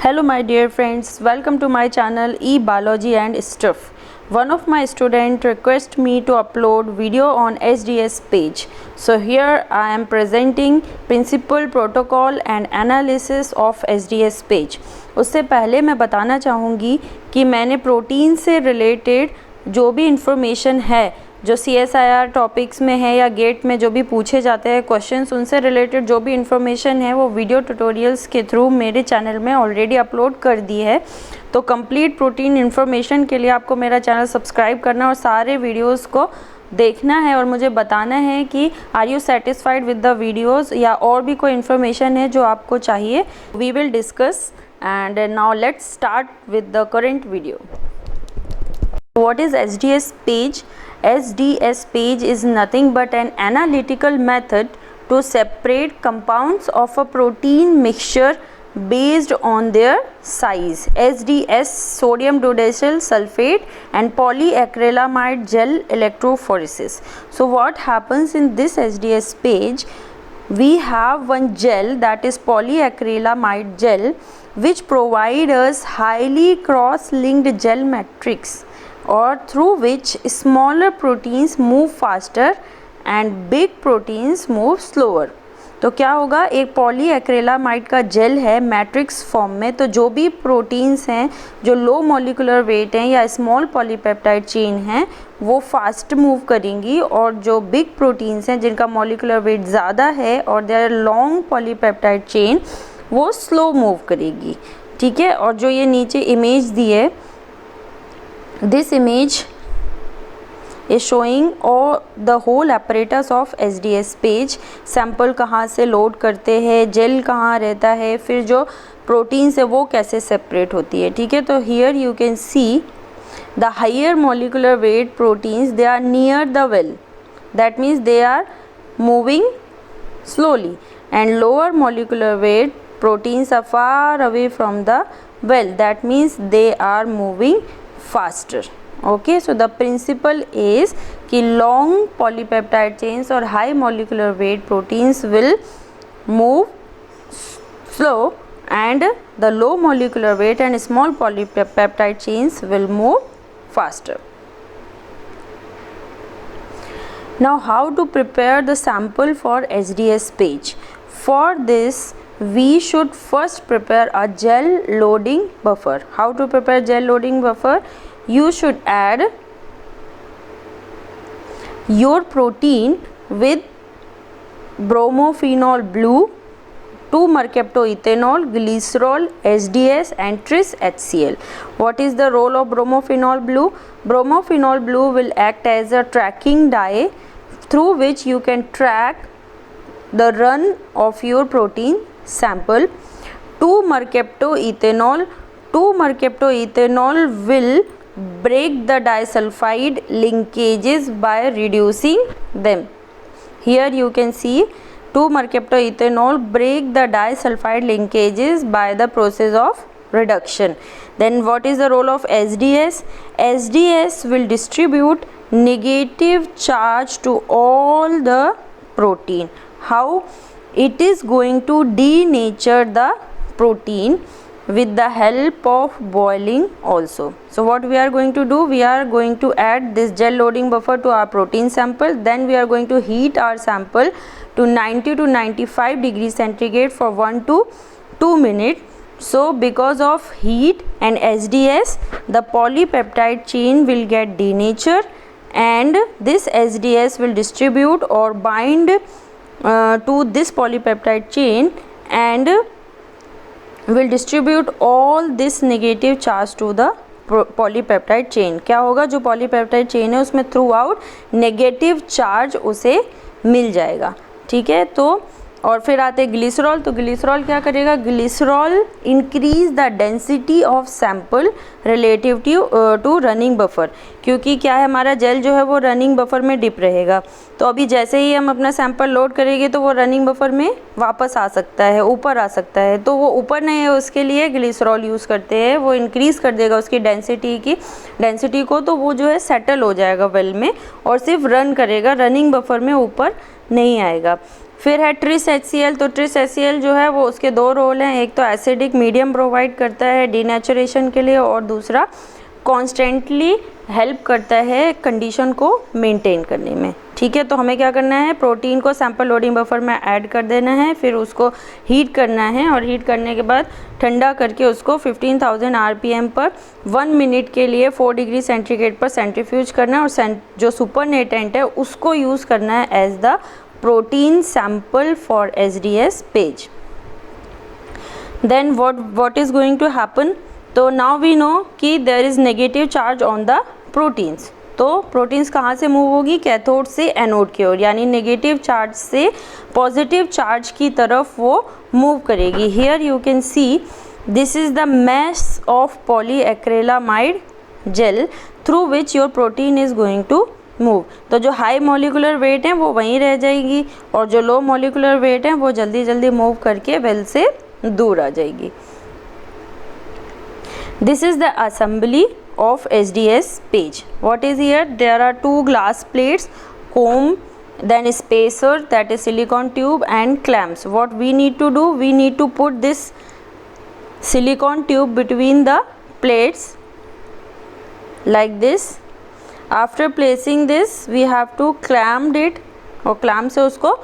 Hello my dear friends, welcome to my channel eBiology and Stuff. One of my students requested me to upload video on SDS page. So here I am presenting principle, protocol and analysis of SDS page. उससे पहले मैं बताना चाहूँगी कि मैंने protein से related जो भी इंफॉर्मेशन है जो CSIR टॉपिक्स में है या गेट में जो भी पूछे जाते हैं क्वेश्चंस, उनसे रिलेटेड जो भी इंफॉर्मेशन है वो वीडियो ट्यूटोरियल्स के थ्रू मेरे चैनल में ऑलरेडी अपलोड कर दी है। तो कंप्लीट प्रोटीन इन्फॉर्मेशन के लिए आपको मेरा चैनल सब्सक्राइब करना और सारे वीडियोस को देखना है और मुझे बताना है कि are you satisfied with the videos या और भी कोई इन्फॉर्मेशन है जो आपको चाहिए। We will discuss and now let's start with the current video. What is SDS page? SDS page is nothing but an analytical method to separate compounds of a protein mixture based on their size. SDS, sodium dodecyl sulfate and polyacrylamide gel electrophoresis. So what happens in this SDS page? We have one gel, that is polyacrylamide gel, which provide us highly cross-linked gel matrix, or through which smaller proteins move faster and big proteins move slower. तो क्या होगा, एक polyacrylamide का jail है matrix form में, तो जो भी प्रोटीन्स हैं जो लो मॉलिकुलर वेट हैं या स्मॉल पॉलीपेप्टाइड चेन हैं वो फास्ट मूव करेंगी, और जो बिग प्रोटीन्स हैं जिनका मॉलिकुलर वेट ज़्यादा है और they are long polypeptide chain वो स्लो मूव करेगी। ठीक है, और जो ये नीचे इमेज दी है, this image is showing all the whole apparatus of SDS page. Sample कहाँ से लोड करते हैं, जेल कहाँ रहता है, फिर जो प्रोटीन्स है वो कैसे सेपरेट होती है। ठीक है, तो here you can see the higher molecular weight proteins, they are near the well, that means they are moving slowly, and lower molecular weight proteins are far away from the well, that means they are moving faster. Okay, so the principle is कि long polypeptide chains or high molecular weight proteins will move slow and the low molecular weight and small polypeptide chains will move faster. Now how to prepare the sample for SDS page? For this we should first prepare a gel loading buffer. How to prepare gel loading buffer? You should add your protein with bromophenol blue, 2-mercaptoethanol, glycerol, SDS and tris HCl. What is the role of bromophenol blue? Bromophenol blue will act as a tracking dye through which you can track the run of your protein sample. 2-mercaptoethanol will break the disulfide linkages by reducing them. Here you can see 2-mercaptoethanol break the disulfide linkages by the process of reduction. Then what is the role of SDS? SDS will distribute negative charge to all the protein. How? It is going to denature the protein with the help of boiling also. So what we are going to do, we are going to add this gel loading buffer to our protein sample, then we are going to heat our sample to 90 to 95 degrees centigrade for 1 to 2 minutes. So because of heat and SDS, the polypeptide chain will get denatured and this SDS will distribute or bind to this polypeptide chain and will distribute all this negative charge to the polypeptide chain. क्या होगा, जो polypeptide chain है उसमें through out negative charge उसे मिल जाएगा। ठीक है, तो और फिर आते ग्लिसरॉल। तो ग्लिसरॉल क्या करेगा, glycerol increase the density of sample relative to running buffer, क्योंकि क्या है हमारा जेल जो है वो रनिंग बफर में डिप रहेगा। तो अभी जैसे ही हम अपना सैंपल लोड करेंगे तो वो रनिंग बफर में वापस आ सकता है, ऊपर आ सकता है, तो वो ऊपर नहीं है, उसके लिए ग्लिसरॉल यूज़ करते हैं। वो इंक्रीज़ कर देगा उसकी डेंसिटी को, तो वो जो है सेटल हो जाएगा वेल में और सिर्फ रन करेगा, रनिंग बफर में ऊपर नहीं आएगा। फिर है ट्रिस HCl। तो ट्रिस HCl जो है वो उसके दो रोल हैं, एक तो एसिडिक मीडियम प्रोवाइड करता है डीनेचुरेशन के लिए और दूसरा कॉन्स्टेंटली हेल्प करता है कंडीशन को मेंटेन करने में। ठीक है, तो हमें क्या करना है, प्रोटीन को सैंपल लोडिंग बफर में ऐड कर देना है, फिर उसको हीट करना है और हीट करने के बाद ठंडा करके उसको 15,000 RPM पर 1 मिनट के लिए 4 डिग्री सेंटीग्रेड पर सेंट्रीफ्यूज करना है और जो सुपरनेटेंट है उसको यूज़ करना है as the protein sample for SDS PAGE. Then what is going to happen? तो नाउ वी नो कि there is negative charge on the proteins. तो प्रोटीन्स कहाँ से मूव होगी, कैथोड से एनोड की ओर, यानी नेगेटिव चार्ज से पॉजिटिव चार्ज की तरफ वो मूव करेगी। Here you can see this is the mass of polyacrylamide gel through which your protein is going to move. तो जो हाई मॉलिकुलर वेट है वो वहीं रह जाएगी और जो लो मॉलिकुलर वेट है वो जल्दी जल्दी मूव करके वेल से दूर आ जाएगी। This is the assembly of SDS page. What is here? There are 2 glass plates, comb, then spacer, that is silicone tube, and clamps. What we need to do? We need to put this silicone tube between the plates like this. After placing this, we have to clamp it और clamp से उसको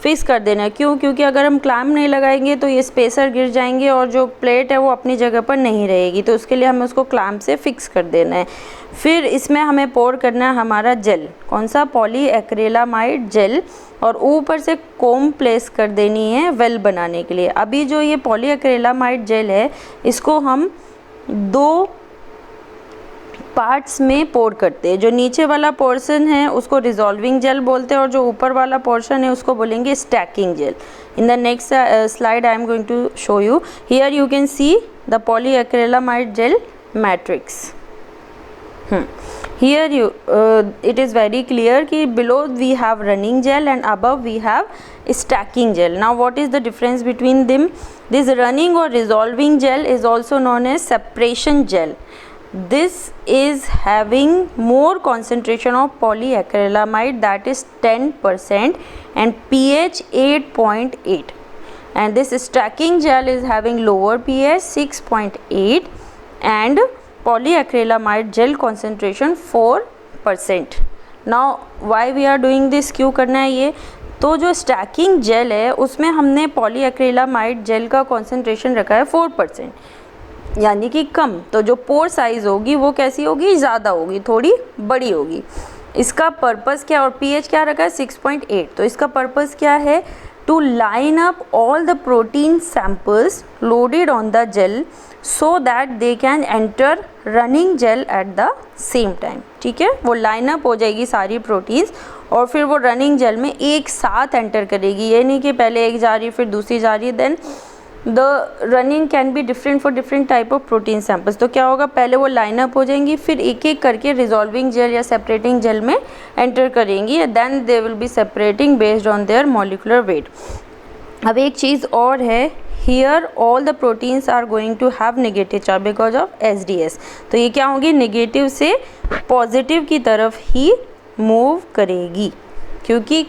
fix कर देना है। क्यों? क्योंकि अगर हम क्लैम्प नहीं लगाएंगे तो ये स्पेसर गिर जाएंगे और जो प्लेट है वो अपनी जगह पर नहीं रहेगी, तो उसके लिए हमें उसको क्लैम्प से फिक्स कर देना है। फिर इसमें हमें पोर करना है हमारा जेल, कौन सा, पॉलीएक्रिलामाइड जेल, और ऊपर से कोम प्लेस कर देनी है वेल बनाने के लिए। अभी जो ये पॉलीएक्रिलामाइड जेल है इसको हम 2 पार्ट्स में पोर करते हैं। जो नीचे वाला पोर्शन है उसको रिजॉल्विंग जेल बोलते हैं और जो ऊपर वाला पोर्शन है उसको बोलेंगे stacking gel. In the next slide I am going to show you. Here you can see the polyacrylamide gel matrix. Here you it is very clear कि below we have running gel and above we have stacking gel. Now what is the difference between them? This running or resolving gel is also known as separation gel. This is having more concentration of polyacrylamide, that is 10%, and pH 8.8, and this stacking gel is having lower pH 6.8 and polyacrylamide gel concentration 4%. Now why we are doing this, क्यों करना है ये? तो जो stacking jail है उसमें हमने polyacrylamide gel का कॉन्सेंट्रेशन रखा है 4%, यानी कि कम। तो जो पोर साइज़ होगी वो कैसी होगी, ज़्यादा होगी, थोड़ी बड़ी होगी। इसका पर्पस क्या, और पीएच क्या रखा है 6.8, तो इसका पर्पस क्या है, to line up all the protein samples loaded on the gel so that they can enter running gel at the same time. ठीक है, वो लाइन अप हो जाएगी सारी प्रोटीन्स और फिर वो रनिंग जेल में एक साथ एंटर करेगी। ये नहीं कि पहले एक जा रही है फिर दूसरी जा रही है, then the running can be different for different type of protein samples. तो क्या होगा, पहले वो लाइन अप हो जाएंगी फिर एक एक करके रिजॉल्विंग जेल या सेपरेटिंग जेल में एंटर करेंगी, then they will be separating based on their molecular weight. अब एक चीज़ और है, here all the proteins are going to have negative charge because of SDS। तो ये क्या होगी, नेगेटिव से पॉजिटिव की तरफ ही मूव करेगी। क्योंकि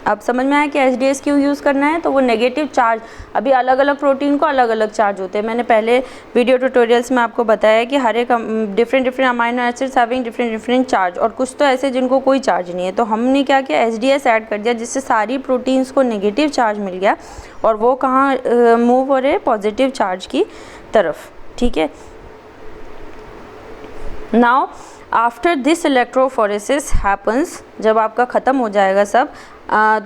अब समझ में आया कि SDS क्यों यूज़ करना है, तो वो नेगेटिव चार्ज, अभी अलग अलग प्रोटीन को अलग अलग चार्ज होते हैं। मैंने पहले वीडियो ट्यूटोरियल्स में आपको बताया कि हर एक different amino acids having different charge, और कुछ तो ऐसे जिनको कोई चार्ज नहीं है। तो हमने क्या किया, SDS ऐड कर दिया जिससे सारी प्रोटीन्स को नेगेटिव चार्ज मिल गया और वो कहाँ मूव हो रहे, पॉजिटिव चार्ज की तरफ। ठीक है, now after this electrophoresis happens, जब आपका ख़त्म हो जाएगा सब,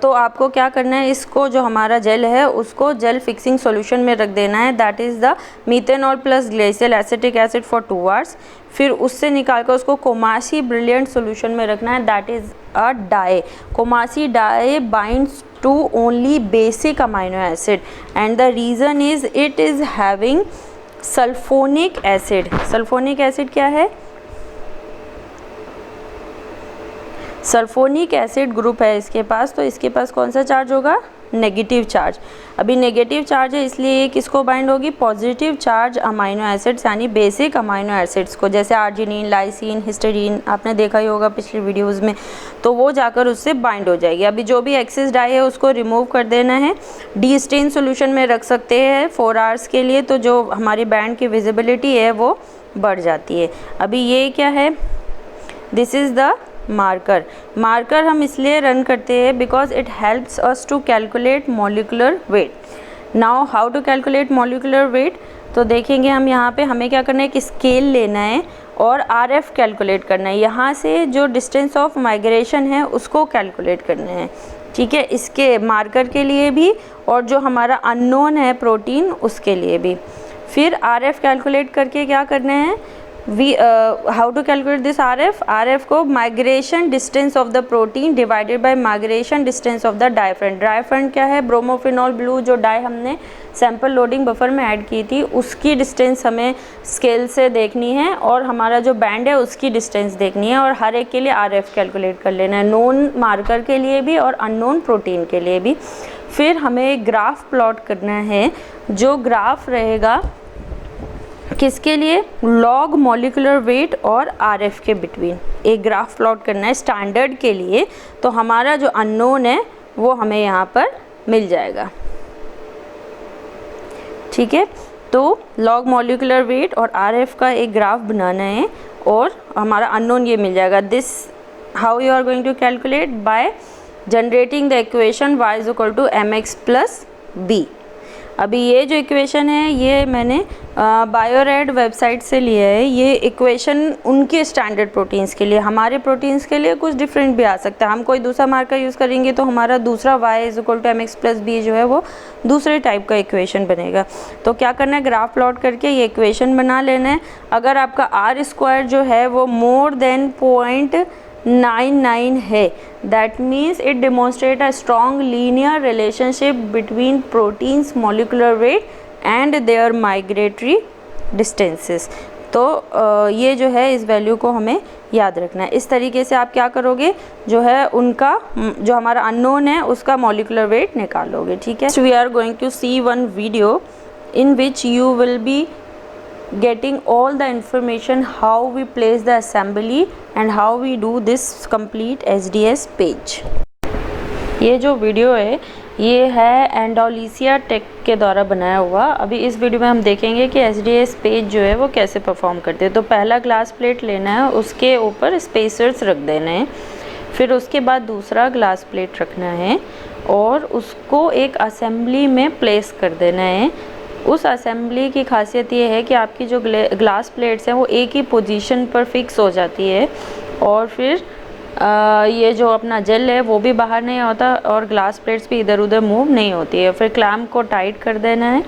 तो आपको क्या करना है, इसको जो हमारा जेल है उसको जेल फिक्सिंग सॉल्यूशन में रख देना है, that is the methanol plus glacial acetic acid for 2 hours. फिर उससे निकाल कर उसको कोमासी ब्रिलियंट सॉल्यूशन में रखना है, that is a dye. Coomassie dye binds to only basic amino acid and the reason is it is having sulphonic acid. Sulphonic acid क्या है, सल्फोनिक एसिड ग्रुप है इसके पास, तो इसके पास कौन सा चार्ज होगा, नेगेटिव चार्ज। अभी नेगेटिव चार्ज है इसलिए ये किसको बाइंड होगी, पॉजिटिव चार्ज अमाइनो एसिड्स यानी बेसिक अमाइनो एसिड्स को, जैसे आर्जिनिन, लाइसिन, हिस्टीडीन, आपने देखा ही होगा पिछली वीडियोस में, तो वो जाकर उससे बाइंड हो जाएगी। अभी जो भी एक्सेस डाई है उसको रिमूव कर देना है, डी स्टेन सोल्यूशन में रख सकते हैं 4 आवर्स के लिए, तो जो हमारी बैंड की विजिबिलिटी है वो बढ़ जाती है। अभी ये क्या है, this is the marker. Marker हम इसलिए रन करते हैं because it helps us to calculate molecular weight. Now how to calculate molecular weight, तो देखेंगे हम यहाँ पे हमें क्या करना है, कि स्केल लेना है और RF कैलकुलेट करना है, यहाँ से जो डिस्टेंस ऑफ माइग्रेशन है उसको कैलकुलेट करना है, ठीक है, इसके मार्कर के लिए भी और जो हमारा अननोन है प्रोटीन उसके लिए भी। फिर RF कैलकुलेट करके क्या करना है, how to calculate this RF को migration distance of the protein divided by migration distance of the dye front. Dye front क्या है, ब्रोमोफिनॉल ब्लू जो डाई हमने सैंपल लोडिंग बफर में ऐड की थी उसकी डिस्टेंस हमें स्केल से देखनी है, और हमारा जो बैंड है उसकी डिस्टेंस देखनी है, और हर एक के लिए RF कैलकुलेट कर लेना है, नोन मार्कर के लिए भी और अननोन प्रोटीन के लिए भी। फिर हमें ग्राफ प्लॉट करना है, जो ग्राफ रहेगा किसके लिए, लॉग मॉलिक्यूलर वेट और RF के बिटवीन एक ग्राफ प्लॉट करना है स्टैंडर्ड के लिए। तो हमारा जो अननोन है वो हमें यहाँ पर मिल जाएगा, ठीक है। तो लॉग मॉलिक्यूलर वेट और RF का एक ग्राफ बनाना है और हमारा अननोन ये मिल जाएगा। This how you are going to calculate, by generating the equation y is equal to mx plus b। अभी ये जो इक्वेशन है ये मैंने बायोरेड वेबसाइट से लिया है। ये इक्वेशन उनके स्टैंडर्ड प्रोटीन्स के लिए, हमारे प्रोटीन्स के लिए कुछ डिफरेंट भी आ सकता है। हम कोई दूसरा मार्कर यूज़ करेंगे तो हमारा दूसरा y is equal to mx plus b जो है वो दूसरे टाइप का इक्वेशन बनेगा। तो क्या करना है, ग्राफ प्लॉट करके ये इक्वेशन बना लेना है। अगर आपका R² जो है वो मोर देन 0.99 है, that means it demonstrate a strong linear relationship between proteins molecular weight and their migratory distances। तो ये जो है इस वैल्यू को हमें याद रखना है। इस तरीके से आप क्या करोगे, जो है उनका जो हमारा अननोन है उसका मॉलिक्यूलर वेट निकालोगे, ठीक है। We are going to see one video in which you will be getting all the information how we place the assembly and how we do this complete SDS page। ये जो video है ये है एंडोलिसिया take के द्वारा बनाया हुआ। अभी इस वीडियो में हम देखेंगे कि SDS पेज जो है वो कैसे परफॉर्म करते हैं। तो पहला ग्लास प्लेट लेना है, उसके ऊपर स्पेसर्स रख देने हैं, फिर उसके बाद दूसरा ग्लास प्लेट रखना है और उसको एक असेंबली में प्लेस कर देना है। उस असेंबली की खासियत ये है कि आपकी जो ग्लास प्लेट्स हैं वो एक ही पोजीशन पर फिक्स हो जाती है और फिर ये जो अपना जेल है वो भी बाहर नहीं होता और ग्लास प्लेट्स भी इधर उधर मूव नहीं होती है। फिर क्लैम्प को टाइट कर देना है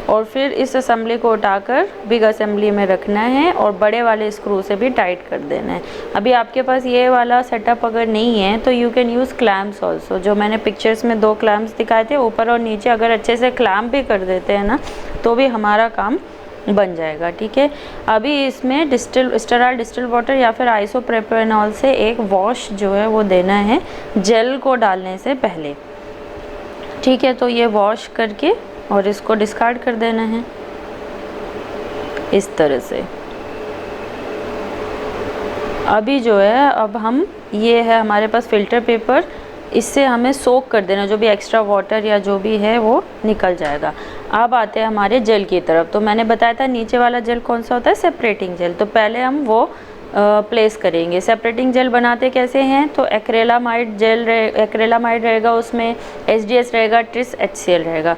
और फिर इस असेंबली को उठाकर बिग असेंबली में रखना है और बड़े वाले स्क्रू से भी टाइट कर देना है। अभी आपके पास ये वाला सेटअप अगर नहीं है तो you can use clamps also. जो मैंने पिक्चर्स में 2 क्लैम्प्स दिखाए थे ऊपर और नीचे, अगर अच्छे से क्लैम्प भी कर देते हैं ना तो भी हमारा काम बन जाएगा, ठीक है। अभी इसमें स्टेराइल डिस्टिल वाटर या फिर आइसोप्रोपेनॉल से एक वॉश जो है वो देना है जेल को डालने से पहले, ठीक है। तो ये वॉश करके और इसको डिस्कार्ड कर देना है इस तरह से। अभी जो है अब हम ये है हमारे पास फ़िल्टर पेपर, इससे हमें सोक कर देना, जो भी एक्स्ट्रा वाटर या जो भी है वो निकल जाएगा। अब आते हैं हमारे जेल की तरफ। तो मैंने बताया था नीचे वाला जेल कौन सा होता है, सेपरेटिंग जेल। तो पहले हम वो प्लेस करेंगे। सेपरेटिंग जेल बनाते कैसे हैं, तो एक्रेलामाइड रहेगा, उसमें SDS रहेगा, ट्रिस HCl रहेगा।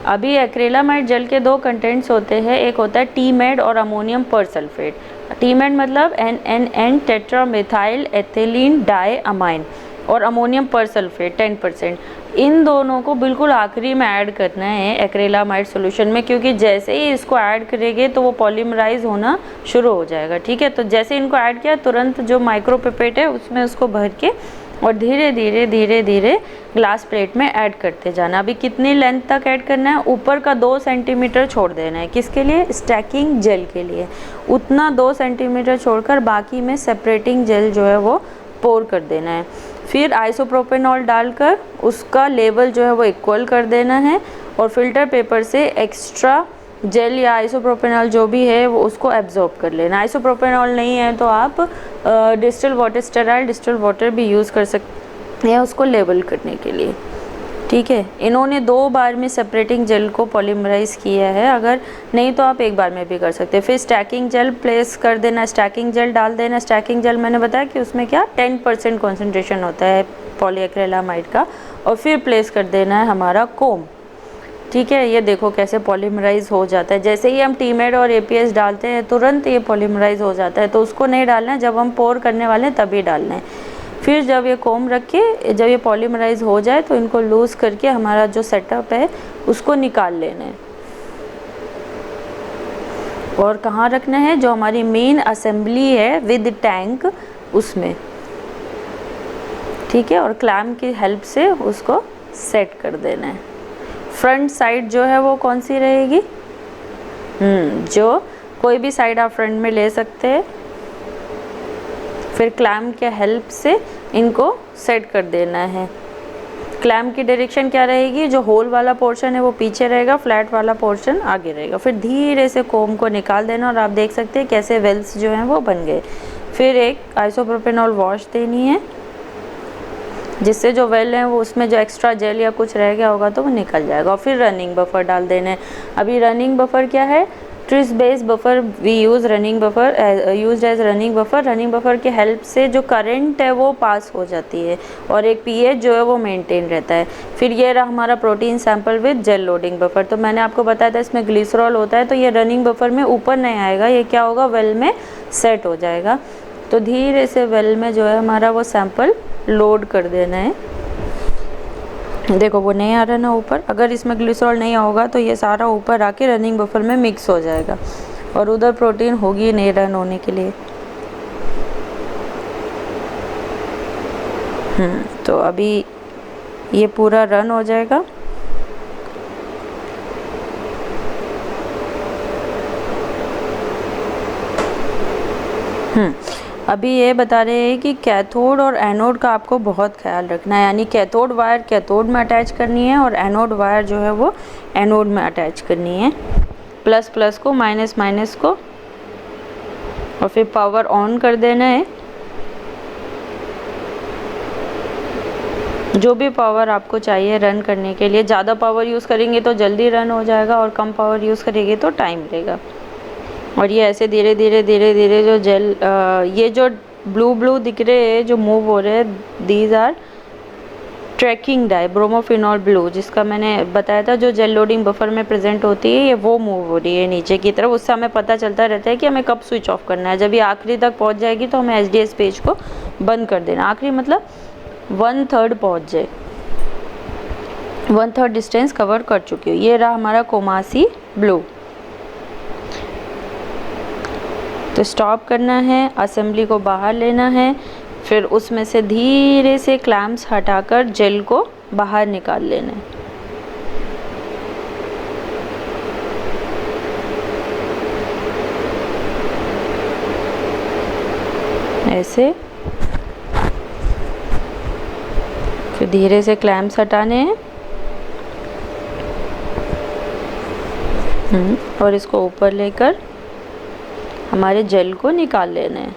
अभी एक्रेलामाइड जेल के 2 कंटेंट्स होते हैं, एक होता है TMAD और अमोनियम परसल्फेट। TMAD मतलब NNN टेट्रामेथाइल एथिलीन डाई अमाइन और अमोनियम परसल्फेट 10%। इन दोनों को बिल्कुल आखिरी में ऐड करना है एक्रेलामाइड सॉल्यूशन में, क्योंकि जैसे ही इसको ऐड करेंगे तो वो पॉलीमराइज होना शुरू हो जाएगा, ठीक है। तो जैसे इनको ऐड किया तुरंत जो माइक्रोपिपेट है उसमें उसको भर के और धीरे धीरे ग्लास प्लेट में ऐड करते जाना। अभी कितनी लेंथ तक ऐड करना है, ऊपर का 2 सेंटीमीटर छोड़ देना है, किसके लिए, स्टैकिंग जेल के लिए। उतना 2 सेंटीमीटर छोड़कर बाकी में सेपरेटिंग जेल जो है वो पोर कर देना है। फिर आइसोप्रोपेनॉल डालकर उसका लेवल जो है वो इक्वल कर देना है और फिल्टर पेपर से एक्स्ट्रा जेल या आइसोप्रोपेनॉल जो भी है वो उसको एब्जॉर्ब कर लेना। आइसोप्रोपेनॉल नहीं है तो आप distil water, sterile distil water भी यूज़ कर सकते हैं उसको लेवल करने के लिए। ठीक है, इन्होंने 2 बार में सेपरेटिंग जेल को पॉलीमराइज़ किया है, अगर नहीं तो आप 1 बार में भी कर सकते हैं। फिर स्टैकिंग जेल प्लेस कर देना, स्टैकिंग जेल डाल देना। स्टैकिंग जेल मैंने बताया कि उसमें क्या 10% कॉन्सेंट्रेशन होता है पॉलीएक्रिलामाइड का, और फिर प्लेस कर देना है हमारा कोम। ठीक है, ये देखो कैसे पॉलीमराइज़ हो जाता है। जैसे ही हम टीमेड और एपीएस डालते हैं तुरंत ये पॉलीमराइज़ हो जाता है, तो उसको नहीं डालना है, जब हम पोर करने वाले हैं तभी डालना है। फिर जब ये कोम रख के जब ये पॉलीमराइज़ हो जाए तो इनको लूज़ करके हमारा जो सेटअप है उसको निकाल लेना है। और कहाँ रखना है, जो हमारी मेन असेंबली है विद टैंक उसमें। ठीक है, और क्लैम्प की हेल्प से उसको सेट कर देना है। फ्रंट साइड जो है वो कौन सी रहेगी, जो कोई भी साइड आप फ्रंट में ले सकते हैं। फिर क्लैम्प के हेल्प से इनको सेट कर देना है। क्लैम्प की डायरेक्शन क्या रहेगी, जो होल वाला पोर्शन है वो पीछे रहेगा, फ्लैट वाला पोर्शन आगे रहेगा। फिर धीरे से कोम को निकाल देना और आप देख सकते हैं कैसे वेल्स जो हैं वो बन गए। फिर एक आइसोप्रोपेनॉल वॉश देनी है जिससे जो वेल है वो उसमें जो एक्स्ट्रा जेल या कुछ रह गया होगा तो वो निकल जाएगा। और फिर रनिंग बफर डाल देना है। अभी रनिंग बफर क्या है, tris base buffer we use running buffer used as running buffer. Running buffer के हेल्प से जो करंट है वो पास हो जाती है और एक पीएच जो है वो मेंटेन रहता है। फिर ये रहा हमारा protein sample with gel loading buffer. तो मैंने आपको बताया था इसमें ग्लिसरॉल होता है, तो ये रनिंग बफर में ऊपर नहीं आएगा, ये क्या होगा वेल में सेट हो जाएगा। तो धीरे से वेल में जो है हमारा वो सैंपल लोड कर देना है। देखो वो नहीं आ रहा ना ऊपर, अगर इसमें ग्लिसरॉल नहीं होगा तो ये सारा ऊपर आके रनिंग बफर में मिक्स हो जाएगा और उधर प्रोटीन होगी नहीं रन होने के लिए। तो अभी ये पूरा रन हो जाएगा। अभी ये बता रहे हैं कि कैथोड और एनोड का आपको बहुत ख्याल रखना है, यानी कैथोड वायर कैथोड में अटैच करनी है और एनोड वायर जो है वो एनोड में अटैच करनी है। प्लस प्लस को, माइनस माइनस को, और फिर पावर ऑन कर देना है। जो भी पावर आपको चाहिए रन करने के लिए, ज़्यादा पावर यूज़ करेंगे तो जल्दी रन हो जाएगा और कम पावर यूज़ करेंगे तो टाइम लेगा। और ये ऐसे धीरे धीरे धीरे धीरे जो जेल ये जो ब्लू ब्लू दिख रहे हैं जो मूव हो रहे हैं, these are tracking dye bromophenol blue, जिसका मैंने बताया था जो जेल लोडिंग बफर में प्रेजेंट होती है, ये वो मूव हो रही है नीचे की तरफ। उससे हमें पता चलता रहता है कि हमें कब स्विच ऑफ करना है। जब ये आखिरी तक पहुंच जाएगी तो हमें एसडीएस पेज को बंद कर देना। आखिरी मतलब 1/3 पहुँच जाए, 1/3 डिस्टेंस कवर कर चुकी हो। ये रहा हमारा कोमासी ब्लू। तो स्टॉप करना है, असेंबली को बाहर लेना है, फिर उसमें से धीरे से क्लैम्प्स हटाकर जेल को बाहर निकाल लेना है। ऐसे फिर धीरे से क्लैम्प्स हटाने हैं और इसको ऊपर लेकर हमारे जेल को निकाल लेना है।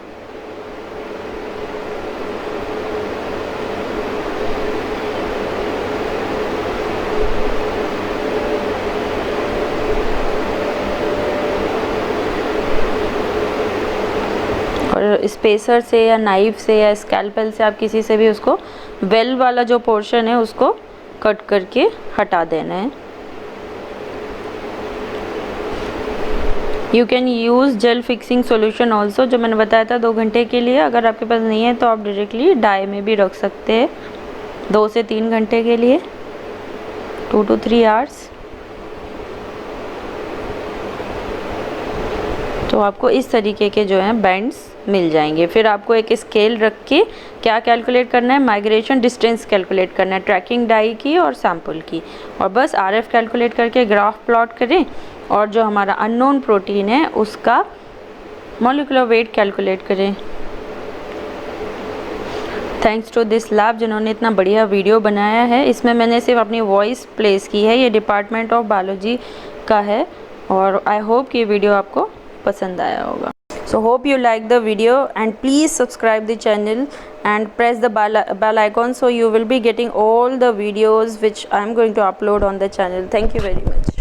और स्पेसर से या नाइफ से या स्कैल्पेल से आप किसी से भी उसको वेल वाला जो पोर्शन है उसको कट करके हटा देना है। You can use gel fixing solution also, जो मैंने बताया था 2 घंटे के लिए। अगर आपके पास नहीं है तो आप डायरेक्टली डाई में भी रख सकते हैं 2 से 3 घंटे के लिए, 2 to 3 आवर्स। तो आपको इस तरीके के जो हैं बैंड्स मिल जाएंगे। फिर आपको एक स्केल रख के क्या कैलकुलेट करना है, माइग्रेशन डिस्टेंस कैलकुलेट करना है ट्रैकिंग डाई की और सैंपल की, और बस आरएफ कैलकुलेट करके ग्राफ प्लॉट करें और जो हमारा अननोन प्रोटीन है उसका मॉलिक्यूलर वेट कैलकुलेट करें। थैंक्स टू दिस लैब जिन्होंने इतना बढ़िया वीडियो बनाया है। इसमें मैंने सिर्फ अपनी वॉइस प्लेस की है। ये डिपार्टमेंट ऑफ बायोलॉजी का है और आई होप कि ये वीडियो आपको पसंद आया होगा। So hope you like the video and please subscribe the channel and press the bell icon so you will be getting all the videos which I am going to upload on the channel. Thank you very much.